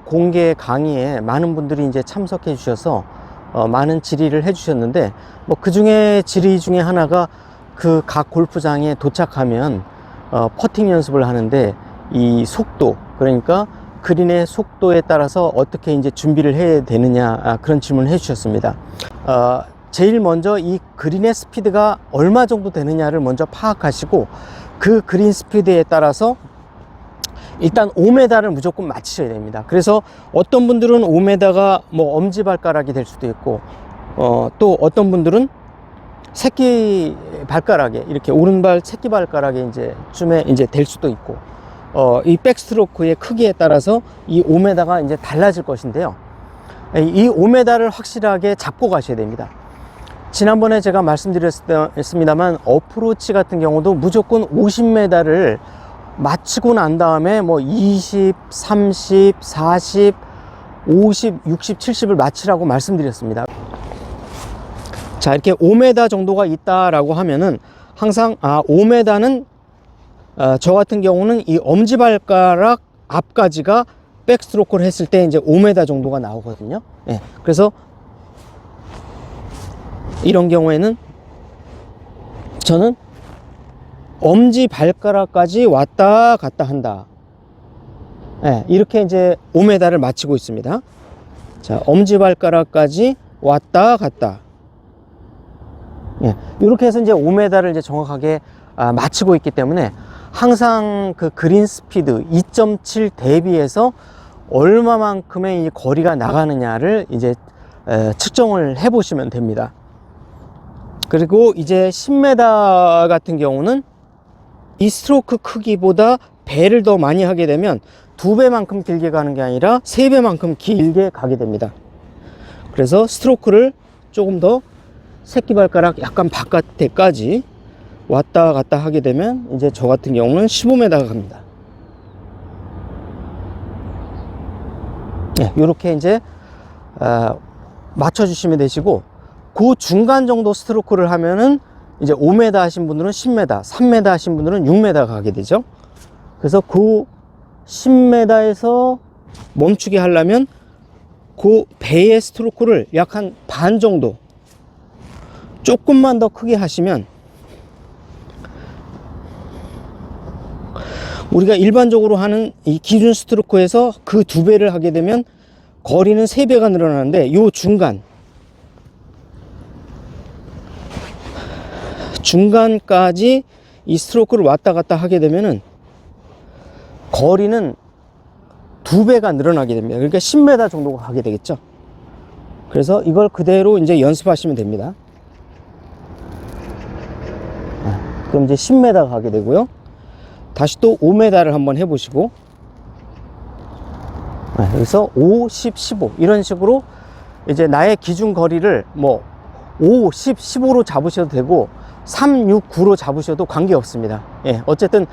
공개 강의에 많은 분들이 이제 참석해 주셔서 많은 질의를 해 주셨는데, 뭐 그 중에 질의 중에 하나가 그 각 골프장에 도착하면 퍼팅 연습을 하는데 이 속도, 그러니까 그린의 속도에 따라서 어떻게 이제 준비를 해야 되느냐, 그런 질문을 해 주셨습니다. 제일 먼저 이 그린의 스피드가 얼마 정도 되느냐를 먼저 파악하시고, 그 그린 스피드에 따라서 일단 5m를 무조건 맞추셔야 됩니다. 그래서 어떤 분들은 5m가 뭐 엄지발가락이 될 수도 있고, 또 어떤 분들은 새끼 발가락에, 이렇게 오른발 새끼 발가락에 쯤에 될 수도 있고, 이 백스트로크의 크기에 따라서 이 5m가 이제 달라질 것인데요. 이 5m를 확실하게 잡고 가셔야 됩니다. 지난번에 제가 말씀드렸습니다만, 어프로치 같은 경우도 무조건 50m를 마치고 난 다음에 뭐 20, 30, 40, 50, 60, 70을 마치라고 말씀드렸습니다. 자, 이렇게 5m 정도가 있다라고 하면은 항상 5m는 저 같은 경우는 이 엄지발가락 앞까지가 백스트로크를 했을 때 이제 5m 정도가 나오거든요. 예, 그래서 이런 경우에는 저는 엄지 발가락까지 왔다 갔다 한다. 예, 이렇게 이제 5m를 마치고 있습니다. 자, 엄지 발가락까지 왔다 갔다. 예, 이렇게 해서 이제 5m를 이제 정확하게 마치고 있기 때문에 항상 그 그린 스피드 2.7 대비해서 얼마만큼의 이 거리가 나가느냐를 이제 측정을 해 보시면 됩니다. 그리고 이제 10m 같은 경우는 이 스트로크 크기보다 배를 더 많이 하게 되면 2배만큼 길게 가는 게 아니라 3배만큼 길게 가게 됩니다. 그래서 스트로크를 조금 더 새끼발가락 약간 바깥에까지 왔다 갔다 하게 되면 이제 저 같은 경우는 15m 갑니다. 네, 이렇게 이제 맞춰주시면 되시고, 그 중간 정도 스트로크를 하면은 이제 5m 하신 분들은 10m, 3m 하신 분들은 6m 가게 되죠. 그래서 그 10m에서 멈추게 하려면 그 배의 스트로크를 약 한 반 정도 조금만 더 크게 하시면, 우리가 일반적으로 하는 이 기준 스트로크에서 그 2배를 하게 되면 거리는 3배가 늘어나는데, 요 중간까지 이 스트로크를 왔다 갔다 하게 되면은 거리는 2배가 늘어나게 됩니다. 그러니까 10m 정도가 가게 되겠죠. 그래서 이걸 그대로 이제 연습하시면 됩니다. 그럼 이제 10m 가게 되고요. 다시 또 5m를 한번 해보시고, 여기서 5, 10, 15 이런 식으로 이제 나의 기준 거리를 뭐 5, 10, 15로 잡으셔도 되고 3, 6, 9로 잡으셔도 관계 없습니다. 예, 어쨌든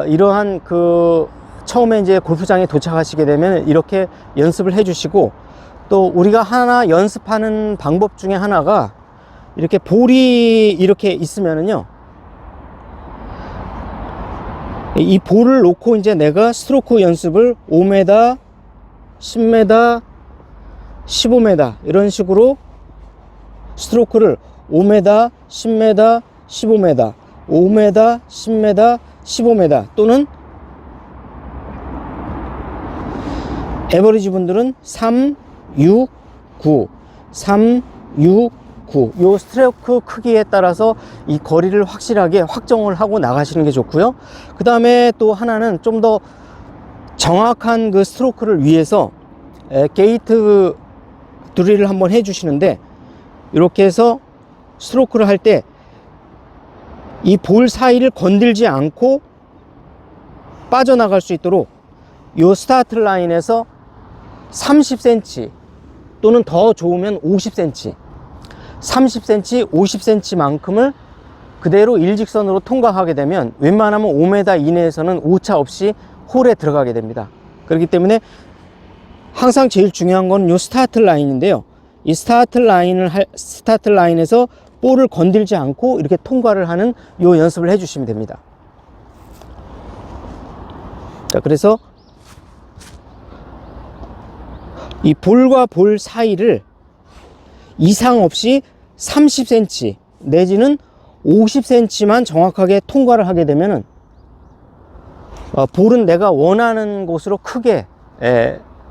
이러한 그 처음에 이제 골프장에 도착하시게 되면 이렇게 연습을 해 주시고, 또 우리가 하나 연습하는 방법 중에 하나가, 이렇게 볼이 이렇게 있으면은요, 이 볼을 놓고 이제 내가 스트로크 연습을 5m, 10m, 15m 이런 식으로 스트로크를 5m, 10m, 15m, 5m, 10m, 15m 또는 에버리지 분들은 3, 6, 9, 3, 6, 9 요 스트로크 크기에 따라서 이 거리를 확실하게 확정을 하고 나가시는 게 좋고요. 그 다음에 또 하나는 좀 더 정확한 그 스트로크를 위해서 게이트 드릴을 한번 해 주시는데, 이렇게 해서 스트로크를 할 때 이 볼 사이를 건들지 않고 빠져나갈 수 있도록 요 스타트 라인에서 30cm 또는 더 좋으면 50cm, 30cm, 50cm만큼을 그대로 일직선으로 통과하게 되면 웬만하면 5m 이내에서는 오차 없이 홀에 들어가게 됩니다. 그렇기 때문에 항상 제일 중요한 건 요 스타트 라인인데요. 이 스타트 라인에서 볼을 건들지 않고 이렇게 통과를 하는 요 연습을 해 주시면 됩니다. 자, 그래서 이 볼과 볼 사이를 이상 없이 30cm 내지는 50cm만 정확하게 통과를 하게 되면은 볼은 내가 원하는 곳으로 크게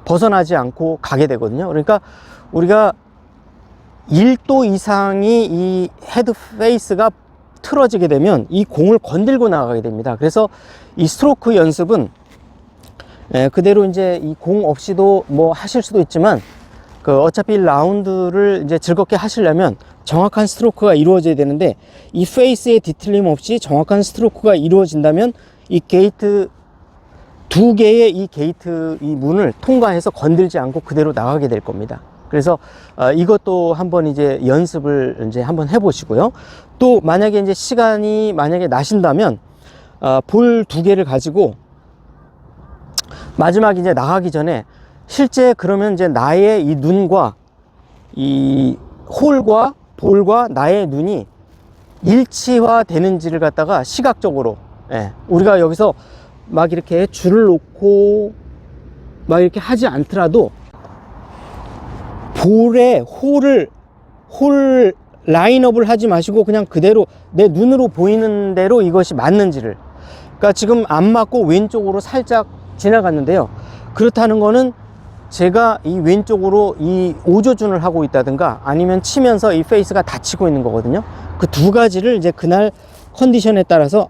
벗어나지 않고 가게 되거든요. 그러니까 우리가 1도 이상이 이 헤드 페이스가 틀어지게 되면 이 공을 건들고 나가게 됩니다. 그래서 이 스트로크 연습은 그대로 이제 이 공 없이도 뭐 하실 수도 있지만 어차피 라운드를 이제 즐겁게 하시려면 정확한 스트로크가 이루어져야 되는데 이 페이스에 뒤틀림 없이 정확한 스트로크가 이루어진다면 이 게이트 두 개의 이 게이트 이 문을 통과해서 건들지 않고 그대로 나가게 될 겁니다. 그래서 이것도 한번 이제 연습을 이제 한번 해보시고요. 또 만약에 이제 시간이 만약에 나신다면 볼 두 개를 가지고 마지막 이제 나가기 전에 실제 그러면 이제 나의 이 눈과 이 홀과 볼과 나의 눈이 일치화 되는지를 갖다가 시각적으로 우리가 여기서 막 이렇게 줄을 놓고 막 이렇게 하지 않더라도 볼에 홀 라인업을 하지 마시고 그냥 그대로 내 눈으로 보이는 대로 이것이 맞는지를, 그러니까 지금 안 맞고 왼쪽으로 살짝 지나갔는데요. 그렇다는 거는 제가 이 왼쪽으로 이 오조준을 하고 있다든가 아니면 치면서 이 페이스가 닫히고 있는 거거든요. 그 두 가지를 이제 그날 컨디션에 따라서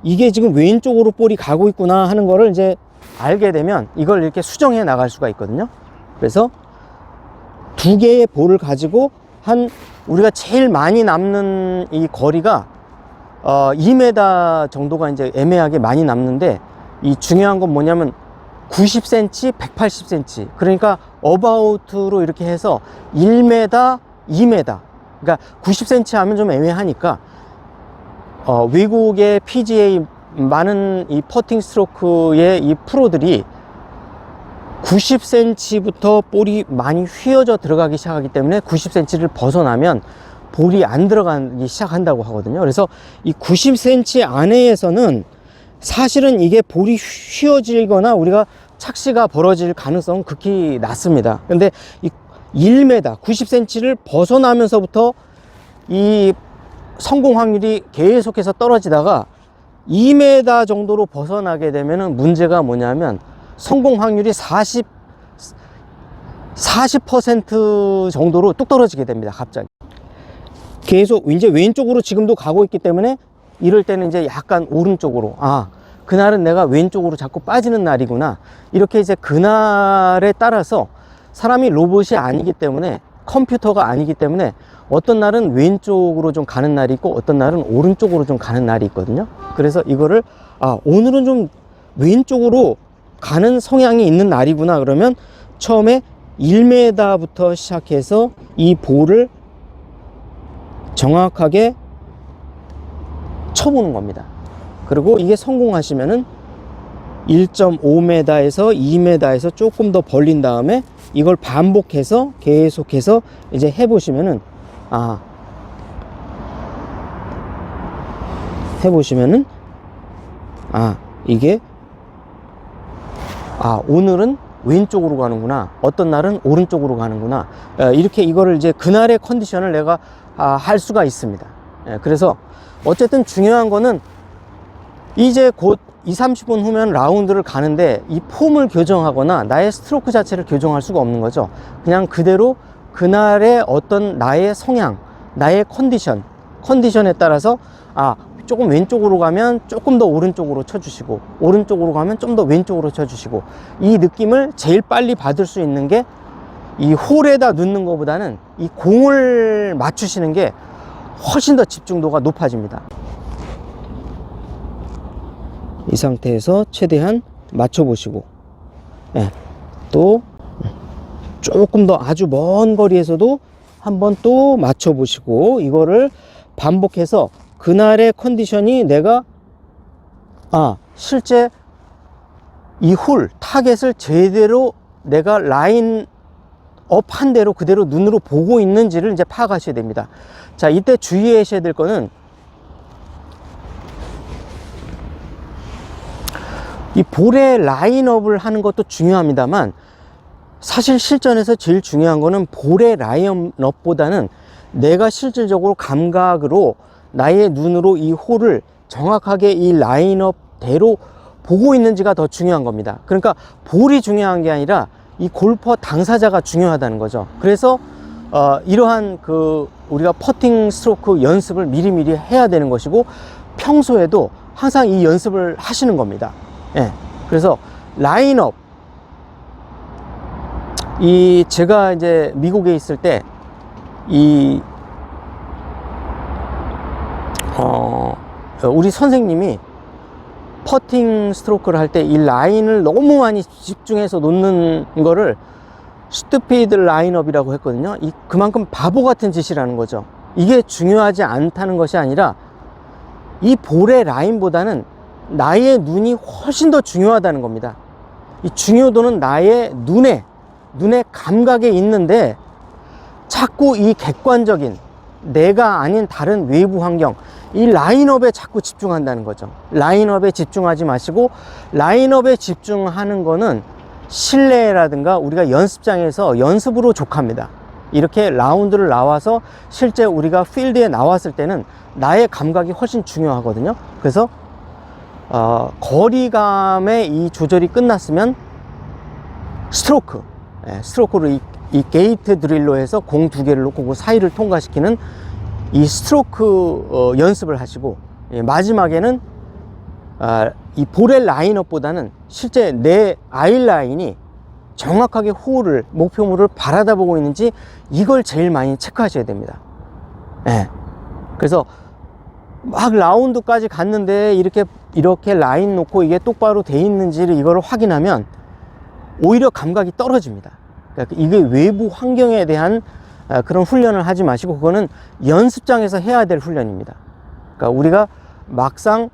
이게 지금 왼쪽으로 볼이 가고 있구나 하는 거를 이제 알게 되면 이걸 이렇게 수정해 나갈 수가 있거든요. 그래서 두 개의 볼을 가지고 우리가 제일 많이 남는 이 거리가 2m 정도가 이제 애매하게 많이 남는데, 이 중요한 건 뭐냐면 90cm, 180cm, 그러니까 어바웃으로 이렇게 해서 1m, 2m, 그러니까 90cm 하면 좀 애매하니까 외국의 PGA 많은 이 퍼팅 스트로크의 이 프로들이 90cm부터 볼이 많이 휘어져 들어가기 시작하기 때문에 90cm를 벗어나면 볼이 안 들어가기 시작한다고 하거든요. 그래서 이 90cm 안에에서는 사실은 이게 볼이 휘어지거나 우리가 착시가 벌어질 가능성은 극히 낮습니다. 근데 이 1m, 90cm를 벗어나면서부터 이 성공 확률이 계속해서 떨어지다가 2m 정도로 벗어나게 되면은 문제가 뭐냐면 성공 확률이 40% 정도로 뚝 떨어지게 됩니다. 갑자기 계속 이제 왼쪽으로 지금도 가고 있기 때문에 이럴 때는 이제 약간 오른쪽으로, 그날은 내가 왼쪽으로 자꾸 빠지는 날이구나, 이렇게 이제 그날에 따라서 사람이 로봇이 아니기 때문에, 컴퓨터가 아니기 때문에 어떤 날은 왼쪽으로 좀 가는 날이 있고 어떤 날은 오른쪽으로 좀 가는 날이 있거든요. 그래서 이거를 오늘은 좀 왼쪽으로 가는 성향이 있는 날이구나, 그러면 처음에 1m부터 시작해서 이 볼을 정확하게 쳐보는 겁니다. 그리고 이게 성공하시면은 1.5m에서 2m에서 조금 더 벌린 다음에 이걸 반복해서 계속해서 이제 해보시면은 이게 오늘은 왼쪽으로 가는구나, 어떤 날은 오른쪽으로 가는구나, 이렇게 이거를 이제 그날의 컨디션을 내가 할 수가 있습니다. 그래서 어쨌든 중요한 거는 이제 곧 20-30분 후면 라운드를 가는데 이 폼을 교정하거나 나의 스트로크 자체를 교정할 수가 없는 거죠. 그냥 그대로 그날의 어떤 나의 성향, 나의 컨디션에 따라서 조금 왼쪽으로 가면 조금 더 오른쪽으로 쳐주시고, 오른쪽으로 가면 좀 더 왼쪽으로 쳐주시고, 이 느낌을 제일 빨리 받을 수 있는 게 이 홀에다 넣는 것보다는 이 공을 맞추시는 게 훨씬 더 집중도가 높아집니다. 이 상태에서 최대한 맞춰 보시고, 또 조금 더 아주 먼 거리에서도 한번 또 맞춰 보시고, 이거를 반복해서 그날의 컨디션이 내가 실제 이 홀 타겟을 제대로 내가 라인 업 한 대로 그대로 눈으로 보고 있는지를 이제 파악하셔야 됩니다. 자, 이때 주의하셔야 될 거는 이 볼의 라인업을 하는 것도 중요합니다만, 사실 실전에서 제일 중요한 거는 볼의 라인업보다는 내가 실질적으로 감각으로 나의 눈으로 이 홀을 정확하게 이 라인업대로 보고 있는지가 더 중요한 겁니다. 그러니까 볼이 중요한 게 아니라 이 골퍼 당사자가 중요하다는 거죠. 그래서 이러한 우리가 퍼팅 스트로크 연습을 미리미리 해야 되는 것이고, 평소에도 항상 이 연습을 하시는 겁니다. 예. 그래서 라인업, 제가 이제 미국에 있을 때 우리 선생님이 퍼팅 스트로크를 할 때 이 라인을 너무 많이 집중해서 놓는 거를 스튜피드 라인업이라고 했거든요. 그만큼 바보 같은 짓이라는 거죠. 이게 중요하지 않다는 것이 아니라 이 볼의 라인보다는 나의 눈이 훨씬 더 중요하다는 겁니다. 이 중요도는 나의 눈의 감각에 있는데, 자꾸 이 객관적인 내가 아닌 다른 외부 환경, 이 라인업에 자꾸 집중한다는 거죠. 라인업에 집중하지 마시고, 라인업에 집중하는 거는 실내라든가 우리가 연습장에서 연습으로 족합니다. 이렇게 라운드를 나와서 실제 우리가 필드에 나왔을 때는 나의 감각이 훨씬 중요하거든요. 그래서 거리감의 이 조절이 끝났으면 스트로크를 이 게이트 드릴로 해서 공 2개를 놓고 그 사이를 통과시키는 이 스트로크 연습을 하시고, 마지막에는 이 볼의 라인업보다는 실제 내 아이라인이 정확하게 홀을, 목표물을 바라다 보고 있는지, 이걸 제일 많이 체크하셔야 됩니다. 예. 그래서 막 라운드까지 갔는데 이렇게 라인 놓고 이게 똑바로 돼 있는지를 이걸 확인하면 오히려 감각이 떨어집니다. 그러니까 이게 외부 환경에 대한 그런 훈련을 하지 마시고, 그거는 연습장에서 해야 될 훈련입니다. 그러니까 우리가 막상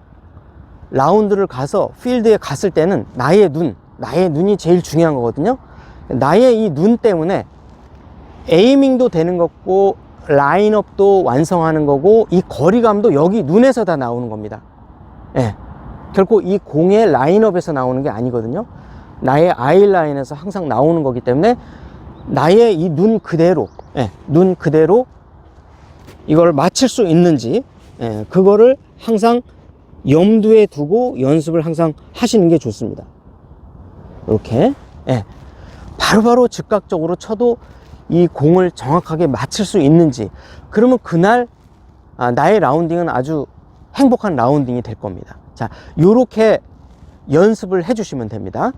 라운드를 가서 필드에 갔을 때는 나의 눈이 제일 중요한 거거든요. 나의 이 눈 때문에 에이밍도 되는 거고, 라인업도 완성하는 거고, 이 거리감도 여기 눈에서 다 나오는 겁니다. 예. 결코 이 공의 라인업에서 나오는 게 아니거든요. 나의 아이라인에서 항상 나오는 거기 때문에 나의 이 눈 그대로, 눈 그대로 이걸 맞출 수 있는지, 그거를 항상 염두에 두고 연습을 항상 하시는 게 좋습니다. 이렇게 바로바로 즉각적으로 쳐도 이 공을 정확하게 맞출 수 있는지, 그러면 그날 나의 라운딩은 아주 행복한 라운딩이 될 겁니다. 자, 요렇게 연습을 해 주시면 됩니다.